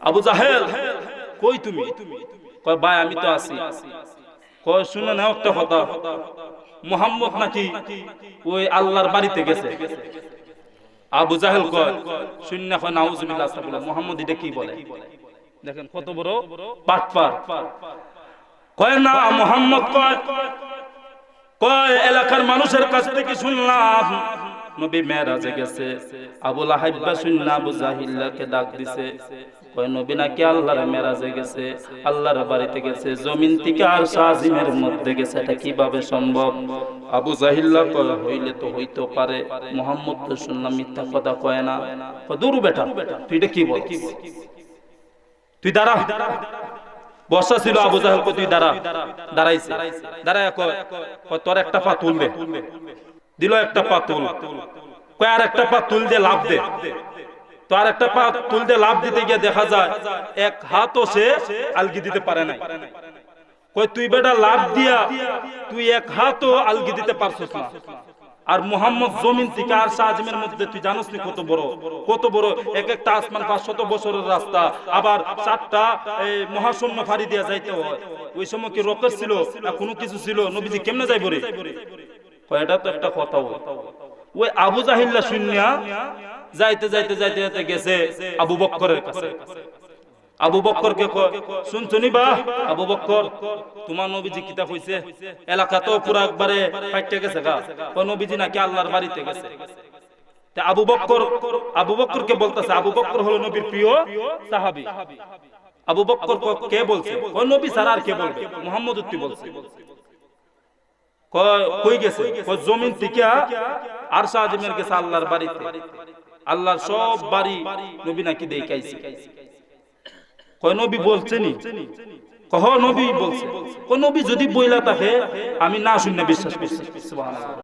আবু জাহেল কই তুমি? কয় ভাই আমি তো আছি। কয় শুনে নাও একটা কথা, মুহাম্মদ নাকি ওই আল্লাহর বাড়িতে গেছে। আবু জাহেল কয় শুনে কয় নাউজুবিল্লাহ আস্তাগফিরুল্লাহ, মুহাম্মদ এটা কি বলে? দেখেন কত বড় বাটপার। কয় না মুহাম্মদ কয় এলাকার মানুষের কাছ থেকে শুনলাম নবী মেরাজে গেছে। আবু লাহাব শুননা আবু জাহিলকে ডাক দিছে, কয় নবী নাকি আল্লাহর মেরাজে গেছে, আল্লাহর বাড়িতে গেছে, জমিন থেকে আর আজিমের মধ্যে গেছে, এটা কিভাবে সম্ভব? আবু জাহিল্লা কয় হইলে তো হইতে পারে, মুহাম্মদ তো শুনলাম মিথ্যা কথা কয় না। কয় দূর বেটা, তুই এটা কি বল? তুই দাঁড়া। বসা ছিল আবু জাহেল, তুই দাঁড়া। দাঁড়াইছে, দাঁড়ায় কয় তোর একটা পা তুল দে। দিল একটা পা তুল। কয় আর একটা পা তুল দে, লাভ দে। তো আর একটা পা তুল দে, লাভ দিতে গিয়ে দেখা যায় এক হাতও সে আলগি দিতে পারে না। কয় তুই বেটা লাভ দিয়া তুই এক হাতও আলগি দিতে পারছস না, আর মুহাম্মদ জমিন থেকে আর আজিমের মধ্যে তুই জানোস নি কত বড়, কত বড় এক একটা আসমান 500 বছরের রাস্তা, আবার 4টা মহাশূন্য ফাড়ি দিয়া যাইতে হয়। ওই সময় কি রকেট ছিল না কোনো কিছু ছিল? নবীজি কেমনে যাইব রে? কয় এটা তো একটা কথা। ওই আবু জাহিল্লা শুনিয়া যাইতে যাইতে যাইতে যাইতে গেছে আবু বকরের কাছে। আবু বকরকে কয় শুনছনি বা আবু বকর, তোমার নবীজি কিতা কইছে? এলাকা তো পুরো একবারে ফাইটে গেছে গা, কোন নবীজি নাকি আল্লাহর বাড়িতে গেছে। তে আবু বকরকে বলতেছে, আবু বকর হলো নবীর প্রিয় সাহাবী। আবু বকর কে বলছে? কোন নবী ছাড়া আর কে বলবে? মুহাম্মদ উত্তি বলছে। কই গেছে? কই জমিন থেকে আরশ আজিমের গেছে আল্লাহর বাড়িতে। আল্লাহর সব বাড়ি নবী নাকি দেখাইছে। কয় নবী বলছেনি? কহ নবী বলছে। কোন নবী যদি বইলা থাকে আমি না শুনে বিশ্বাস করছি। সুবহানাল্লাহ।